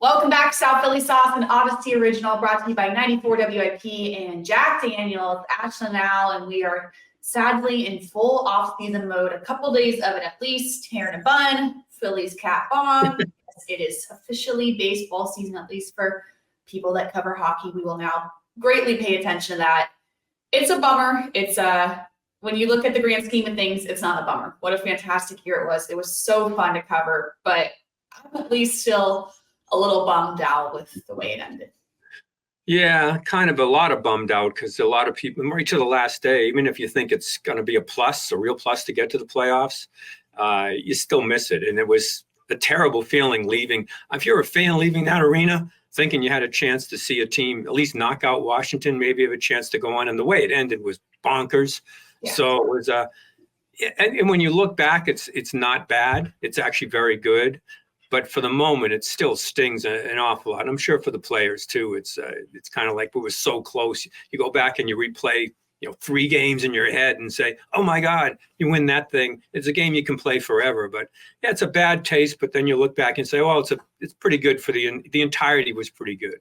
Welcome back to South Philly Sauce, an Audacy original brought to you by 94 WIP and Jack Daniels, Ashlyn now, and we are sadly in full off-season mode. A couple days of it at least, hair in a bun, Phillies cap on. It is officially baseball season, at least for people that cover hockey. We will now greatly pay attention to that. It's a bummer. It's when you look at the grand scheme of things, it's not a bummer. What a fantastic year it was. It was so fun to cover, but I'm at least still a little bummed out with the way it ended. Yeah, kind of a lot of bummed out because a lot of people, right to the last day, even if you think it's going to be a real plus to get to the playoffs, you still miss it. And it was a terrible feeling leaving. If you're a fan leaving that arena, thinking you had a chance to see a team at least knock out Washington, maybe have a chance to go on. And the way it ended was bonkers. Yeah. So it was, and when you look back, it's not bad. It's actually very good. But for the moment, it still stings an awful lot. I'm sure for the players too. It's kind of like it was so close. You go back and you replay, 3 games in your head and say, "Oh my God, you win that thing." It's a game you can play forever. But yeah, it's a bad taste. But then you look back and say, "Well, it's pretty good for the entirety was pretty good."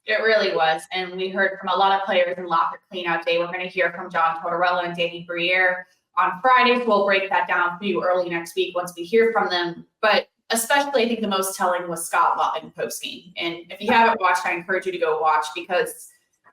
It really was, and we heard from a lot of players in locker cleanout day. We're going to hear from John Torella and Danny Briere on Friday. So we'll break that down for you early next week once we hear from them. But especially, I think the most telling was Scott Laughton post-game. And if you haven't watched, I encourage you to go watch because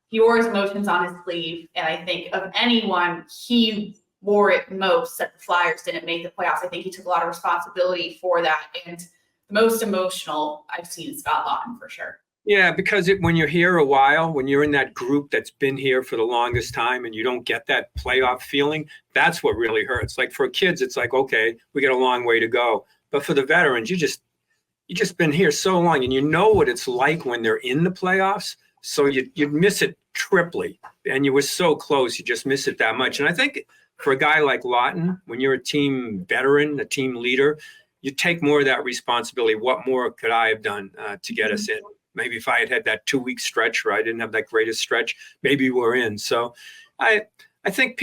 he wore his emotions on his sleeve. And I think of anyone, he wore it most that the Flyers didn't make the playoffs. I think he took a lot of responsibility for that. And the most emotional I've seen Scott Laughton for sure. Yeah, because when you're here a while, when you're in that group that's been here for the longest time and you don't get that playoff feeling, that's what really hurts. Like for kids, it's like, okay, we got a long way to go. But for the veterans, you just been here so long and you know what it's like when they're in the playoffs. So you miss it triply. And you were so close, you just miss it that much. And I think for a guy like Laughton, when you're a team veteran, a team leader, you take more of that responsibility. What more could I have done to get us in? Maybe if I had that 2-week stretch where I didn't have that greatest stretch, maybe we're in. So I think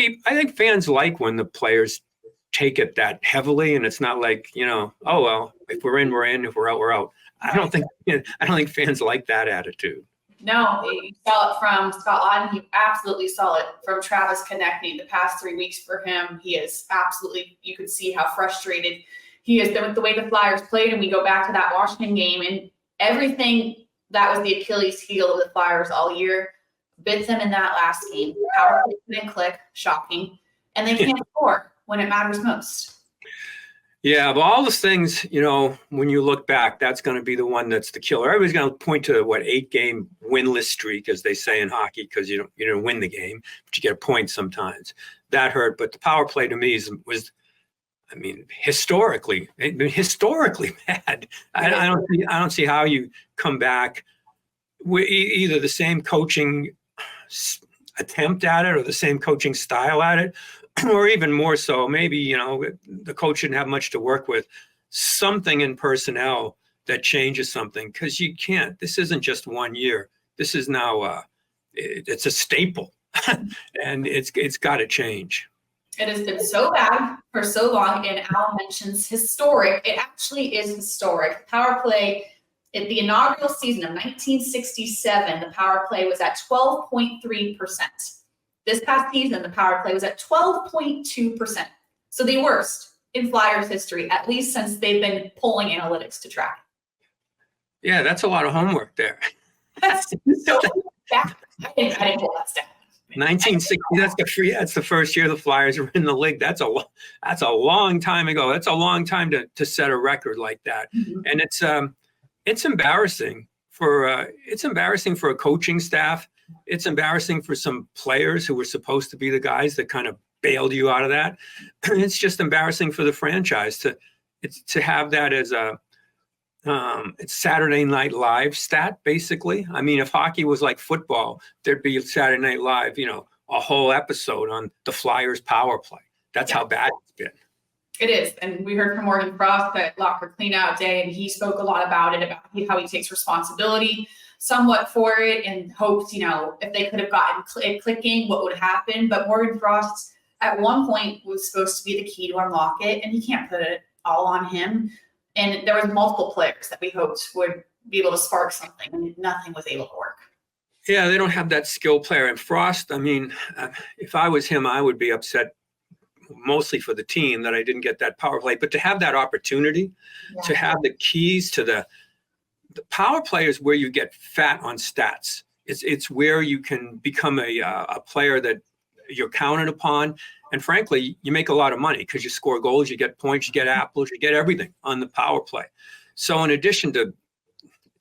fans like when the players take it that heavily, and it's not like, oh well, if we're in, we're in. If we're out, we're out. I don't think fans like that attitude. No, you saw it from Scott Laughton. You absolutely saw it from Travis Konechny. The past 3 weeks for him, he is absolutely. You could see how frustrated he has been with the way the Flyers played. And we go back to that Washington game, and everything that was the Achilles heel of the Flyers all year bit them in that last game. Power play didn't click, shocking, and they can't score when it matters most. Yeah, of all the things, when you look back, that's going to be the one that's the killer. Everybody's going to point to 8-game winless streak, as they say in hockey, because you didn't win the game, but you get a point sometimes. That hurt, but the power play to me was, historically bad. I don't see how you come back with either the same coaching attempt at it or the same coaching style at it. Or even more so, maybe, the coach shouldn't have much to work with. Something in personnel that changes something, because you can't. This isn't just 1 year. This is now, it's a staple, and it's got to change. It has been so bad for so long, and Al mentions historic. It actually is historic. Power play, in the inaugural season of 1967, the power play was at 12.3%. This past season, the power play was at 12.2%. So the worst in Flyers history, at least since they've been pulling analytics to track. Yeah, that's a lot of homework there. That's so bad. I didn't pull that stat. 1960. That's the first year the Flyers were in the league. That's a long time ago. That's a long time to set a record like that. Mm-hmm. And it's embarrassing for a coaching staff. It's embarrassing for some players who were supposed to be the guys that kind of bailed you out of that. It's just embarrassing for the franchise to have that as it's Saturday Night Live stat, basically. If hockey was like football, there'd be Saturday Night Live, a whole episode on the Flyers power play. That's how bad it's been. It is. And we heard from Morgan Frost at Locker Cleanout Day, and he spoke a lot about it, about how he takes responsibility somewhat for it and hopes, if they could have gotten it clicking, what would happen. But Morgan Frost at one point was supposed to be the key to unlock it, and he can't put it all on him. And there was multiple players that we hoped would be able to spark something, and nothing was able to work. Yeah, they don't have that skill player. And Frost, I mean, if I was him, I would be upset mostly for the team that I didn't get that power play. But to have that opportunity, to have the keys to the power play is where you get fat on stats. It's where you can become a player that you're counted upon. And frankly, you make a lot of money because you score goals, you get points, you get apples, you get everything on the power play. So in addition to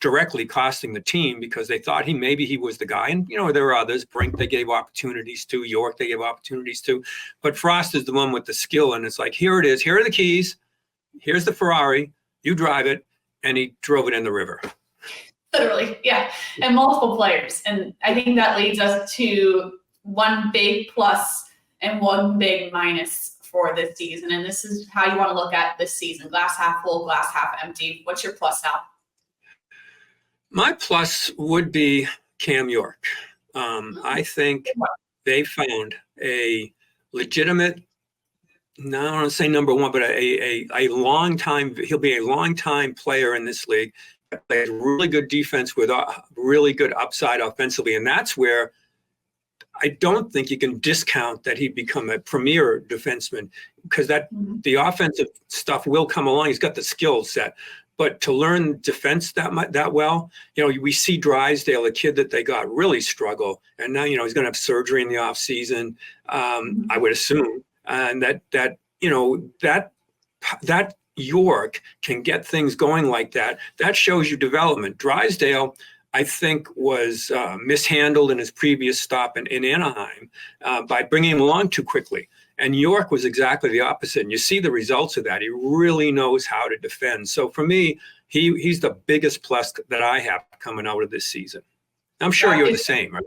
directly costing the team because they thought maybe he was the guy. And, there were others. Brink, they gave opportunities to. York, they gave opportunities to. But Frost is the one with the skill. And it's like, here it is. Here are the keys. Here's the Ferrari. You drive it. And he drove it in the river. Literally, yeah. And multiple players. And I think that leads us to one big plus and one big minus for this season. And this is how you want to look at this season. Glass half full, glass half empty. What's your plus now? My plus would be Cam York. I think they found a legitimate, no, I don't want to say number one, but a long time, he'll be a long time player in this league. Plays really good defense with really good upside offensively. And that's where I don't think you can discount that he'd become a premier defenseman because the offensive stuff will come along. He's got the skill set. But to learn defense that well, we see Drysdale, a kid that they got, really struggle. And now, he's going to have surgery in the off season, I would assume. And that York can get things going like that. That shows you development. Drysdale, I think, was mishandled in his previous stop in Anaheim by bringing him along too quickly. And York was exactly the opposite. And you see the results of that. He really knows how to defend. So for me, he's the biggest plus that I have coming out of this season. I'm sure you're the same, right?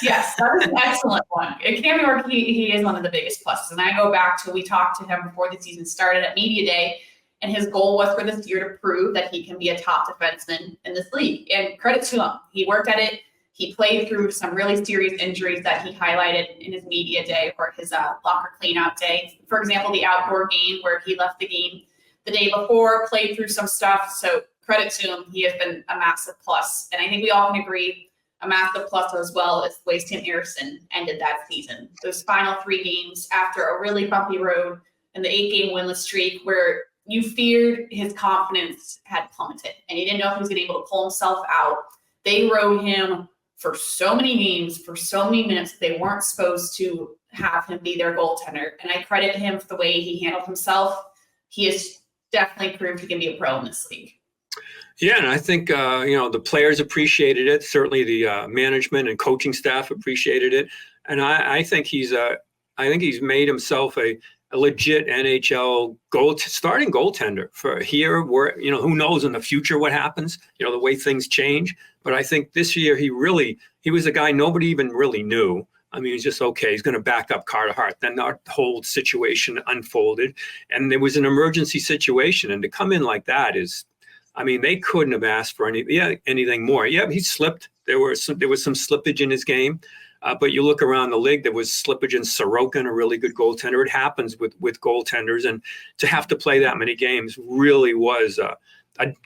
Yes, that was an excellent one. Cam York, he is one of the biggest pluses. And I go back to, we talked to him before the season started at Media Day, and his goal was for this year to prove that he can be a top defenseman in this league. And credit to him. He worked at it. He played through some really serious injuries that he highlighted in his media day or his locker cleanout day. For example, the outdoor game where he left the game the day before, played through some stuff. So credit to him. He has been a massive plus. And I think we all can agree a massive plus as well as the way Tim Ersson ended that season. Those final 3 games after a really bumpy road and the 8-game winless streak where you feared his confidence had plummeted and he didn't know if he was going to be able to pull himself out. They rode him for so many games, for so many minutes, they weren't supposed to have him be their goaltender. And I credit him for the way he handled himself. He has definitely proved he can be a pro in this league. Yeah, and I think, the players appreciated it. Certainly the management and coaching staff appreciated it. And I think he's made himself a legit NHL starting goaltender for here where, who knows in the future what happens, the way things change. But I think this year he was a guy nobody even really knew. I mean, he's just, okay, he's going to back up Carter Hart. Then the whole situation unfolded and there was an emergency situation. And to come in like that they couldn't have asked for anything more. Yeah, he slipped. There was some slippage in his game. But you look around the league, there was slippage in Sorokin, a really good goaltender. It happens with goaltenders. And to have to play that many games really was a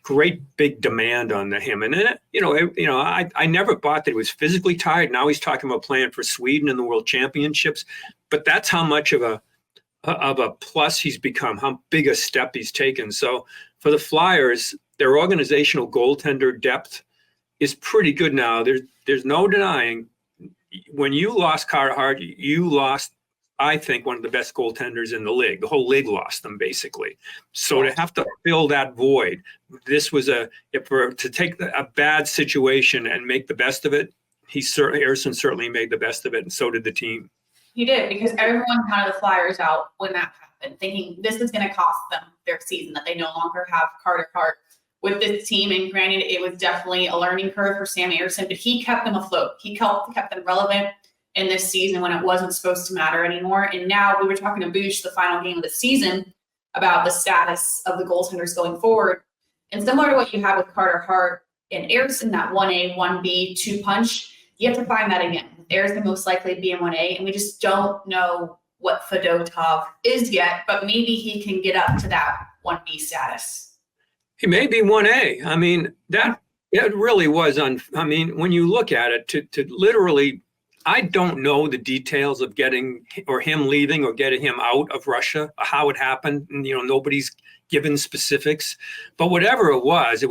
great big demand on him. And then, I never thought that he was physically tired. Now he's talking about playing for Sweden in the World Championships. But that's how much of a plus he's become, how big a step he's taken. So for the Flyers, their organizational goaltender depth is pretty good now. There's no denying. When you lost Carter Hart, you lost, I think, one of the best goaltenders in the league. The whole league lost them, basically. So to have to fill that void, this was to take a bad situation and make the best of it. Ersson certainly made the best of it, and so did the team. He did, because everyone counted the Flyers out when that happened, thinking this is going to cost them their season, that they no longer have Carter Hart with this team. And granted, it was definitely a learning curve for Sam Ersson, but he kept them afloat. He kept them relevant in this season when it wasn't supposed to matter anymore. And now we were talking to Boosh, the final game of the season, about the status of the goaltenders going forward. And similar to what you have with Carter Hart and Ersson, that 1A, 1B, 2 punch, you have to find that again. Ersson most likely be in 1A, and we just don't know what Fedotov is yet, but maybe he can get up to that 1B status. He may be 1A. I mean, that it really was I mean, when you look at it, to literally, I don't know the details of getting or him leaving or getting him out of Russia, how it happened. And, nobody's given specifics, but whatever it was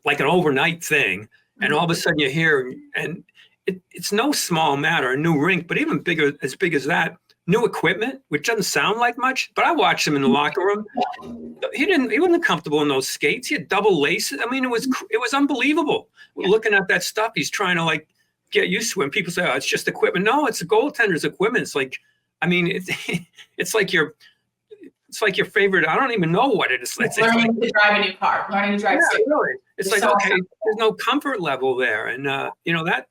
like an overnight thing. And all of a sudden you hear, and it's no small matter, a new rink, but even as big as that, new equipment, which doesn't sound like much, but I watched him in the locker room. He wasn't comfortable in those skates. He had double laces. I mean, it was unbelievable. Yeah. Looking at that stuff, he's trying to like get used to it. And people say, oh, it's just equipment. No, it's a goaltender's equipment. It's like, I mean, it's like your favorite. I don't even know what it is. It's learning to drive a new car, learning to drive. Yeah, really. It's like, okay, there's no comfort level there. And, that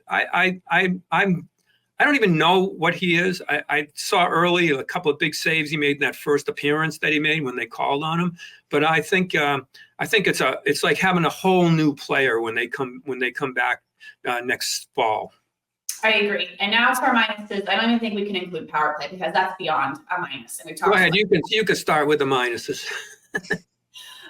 I don't even know what he is. I saw early a couple of big saves he made in that first appearance that he made when they called on him. But I think it's like having a whole new player when they come back next fall. I agree. And now to our minuses. I don't even think we can include power play because that's beyond a minus. And we talked. Go ahead. You can start with the minuses.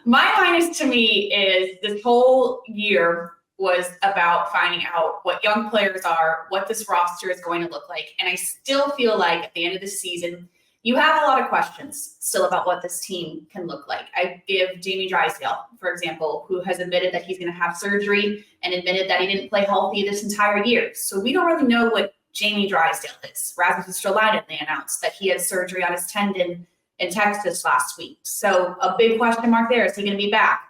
My minus to me is this whole year was about finding out what young players are, what this roster is going to look like. And I still feel like at the end of the season, you have a lot of questions still about what this team can look like. I give Jamie Drysdale, for example, who has admitted that he's going to have surgery and admitted that he didn't play healthy this entire year. So we don't really know what Jamie Drysdale is. Rasmus Sullivan, they announced that he had surgery on his tendon in Texas last week. So a big question mark there. Is he going to be back?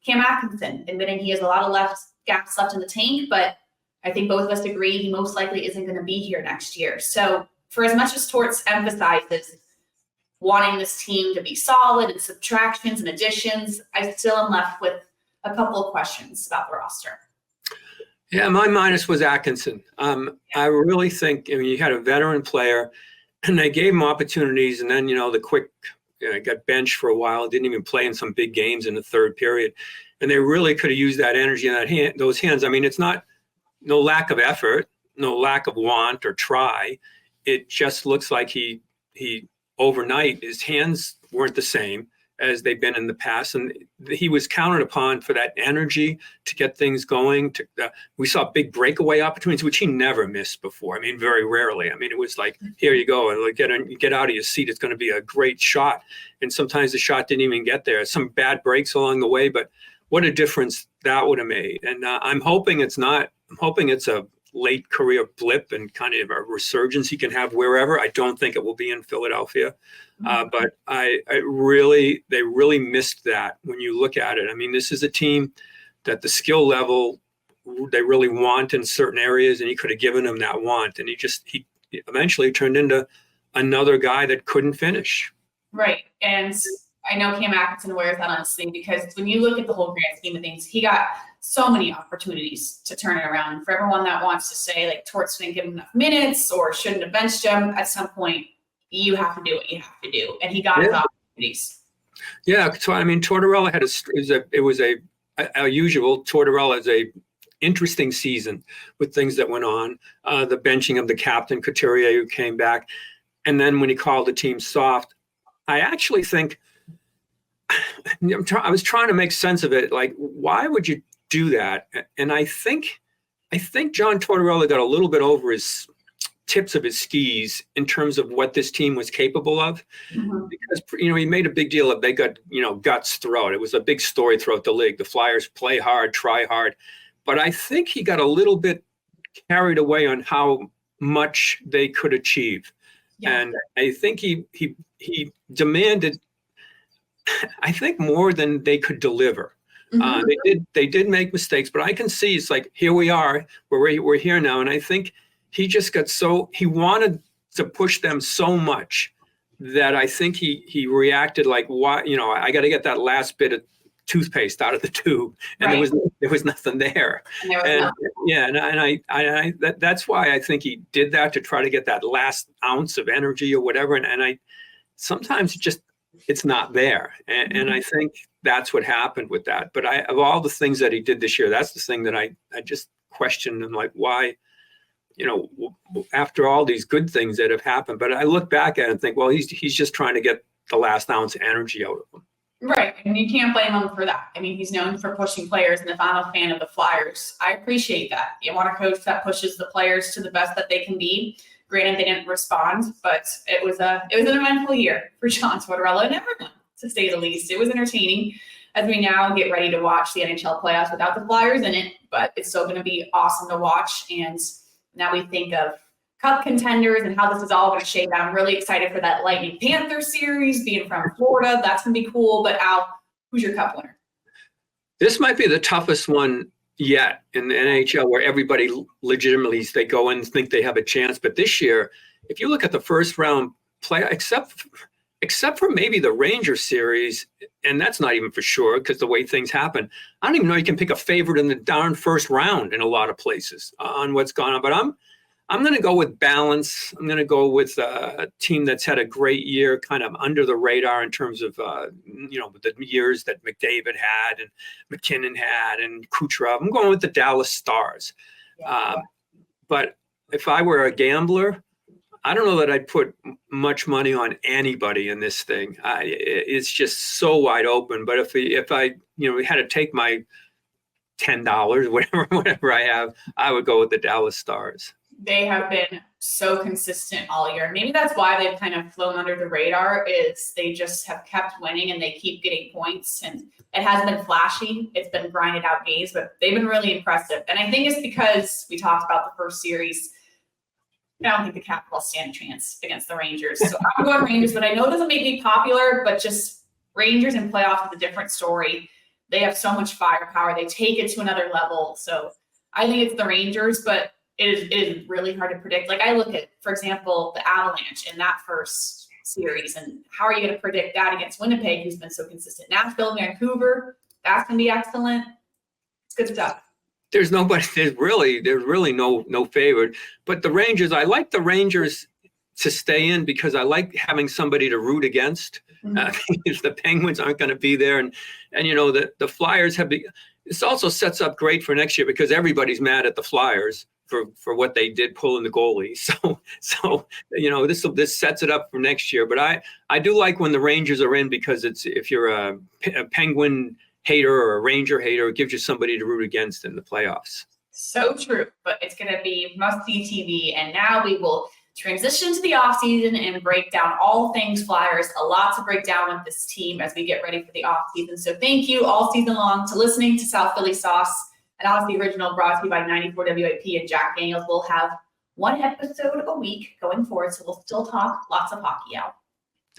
Cam Atkinson admitting he has a lot of gas left in the tank, but I think both of us agree he most likely isn't going to be here next year. So for as much as Torts emphasizes wanting this team to be solid and subtractions and additions, I still am left with a couple of questions about the roster. Yeah, my minus was Atkinson. I really think, you had a veteran player and they gave him opportunities, and then, the quick got benched for a while, didn't even play in some big games in the third period. And they really could have used that energy and those hands. I mean, it's no lack of effort, no lack of want or try. It just looks like he overnight, his hands weren't the same as they've been in the past. And he was counted upon for that energy to get things going. We saw big breakaway opportunities, which he never missed before. I mean, very rarely. I mean, it was like, here you go, and get out of your seat. It's going to be a great shot. And sometimes the shot didn't even get there. Some bad breaks along the way, but what a difference that would have made. And I'm hoping it's not. I'm hoping it's a late career blip and kind of a resurgence he can have wherever. I don't think it will be in Philadelphia. But they really missed that when you look at it. I mean, this is a team that the skill level they really want in certain areas, and he could have given them that want. And he eventually turned into another guy that couldn't finish. Right. And I know Cam Atkinson wears that on his sleeve because when you look at the whole grand scheme of things, he got so many opportunities to turn it around. For everyone that wants to say like Torts didn't give him enough minutes or shouldn't have benched him, at some point you have to do what you have to do, and he got his opportunities. Yeah, so I mean, Torella Torella is a interesting season with things that went on. The benching of the captain Couturier, who came back, and then when he called the team soft, I actually think I was trying to make sense of it. Like, why would you do that? And I think John Tortorella got a little bit over his tips of his skis in terms of what this team was capable of, because he made a big deal of they got guts throughout. It was a big story throughout the league. The Flyers play hard, try hard, but I think he got a little bit carried away on how much they could achieve, and I think he demanded, I think, more than they could deliver. They did make mistakes, but I can see it's like, here we are, we're here now, and I think he just got he wanted to push them so much that I think he reacted like, why, I got to get that last bit of toothpaste out of the tube, and there was nothing there. That's why I think he did that, to try to get that last ounce of energy or whatever. And I sometimes it's not there, and I think that's what happened with that. But of all the things that he did this year, that's the thing that I just questioned, and like, why? After all these good things that have happened, but I look back at it and think, well, he's just trying to get the last ounce of energy out of them. Right, and you can't blame him for that. I mean, he's known for pushing players, and if I'm a fan of the Flyers, I appreciate that. You want a coach that pushes the players to the best that they can be. Granted, they didn't respond, but it was an eventful year for John Torella and everyone, to say the least. It was entertaining as we now get ready to watch the NHL playoffs without the Flyers in it, but it's still going to be awesome to watch. And now we think of Cup contenders and how this is all going to shape out. I'm really excited for that Lightning Panthers series, being from Florida. That's going to be cool. But Al, who's your Cup winner? This might be the toughest one yet in the NHL, where everybody legitimately, they go in and think they have a chance. But this year, if you look at the first round play, except for maybe the Rangers series, and that's not even for sure because the way things happen, I don't even know you can pick a favorite in the darn first round in a lot of places on what's gone on. But I'm going to go with balance. I'm going to go with a team that's had a great year, kind of under the radar in terms of, the years that McDavid had and McKinnon had and Kucherov. I'm going with the Dallas Stars. But if I were a gambler, I don't know that I'd put much money on anybody in this thing. It's just so wide open. But if I had to take my $10, whatever I have, I would go with the Dallas Stars. They have been so consistent all year. Maybe that's why they've kind of flown under the radar, is they just have kept winning and they keep getting points. And it hasn't been flashy. It's been grinded out games, but they've been really impressive. And I think it's because we talked about the first series. I don't think the Capitals stand a chance against the Rangers. So I'm going Rangers, but I know it doesn't make me popular, but just Rangers in playoffs is a different story. They have so much firepower. They take it to another level. So I think it's the Rangers, but it is really hard to predict. Like I look at, for example, the Avalanche in that first series, and how are you going to predict that against Winnipeg, who's been so consistent? Nashville, Vancouver, that's going to be excellent. It's good stuff. There's really no favorite. But the Rangers, I like the Rangers to stay in because I like having somebody to root against. If the Penguins aren't going to be there, and the Flyers this also sets up great for next year because everybody's mad at the Flyers for what they did pulling the goalie. So this sets it up for next year. But I do like when the Rangers are in because if you're a Penguin hater or a Ranger hater, it gives you somebody to root against in the playoffs. So true, but it's going to be must-see TV. And now we will transition to the offseason and break down all things Flyers. A lot to break down with this team as we get ready for the offseason. So thank you all season long to listening to South Philly Sauce, an Audacy original brought to you by 94 WIP and Jack Daniels. We'll have one episode a week going forward, so we'll still talk lots of hockey out.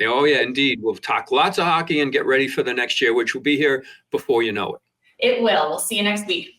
Oh, yeah, indeed. We'll talk lots of hockey and get ready for the next year, which will be here before you know it. It will. We'll see you next week.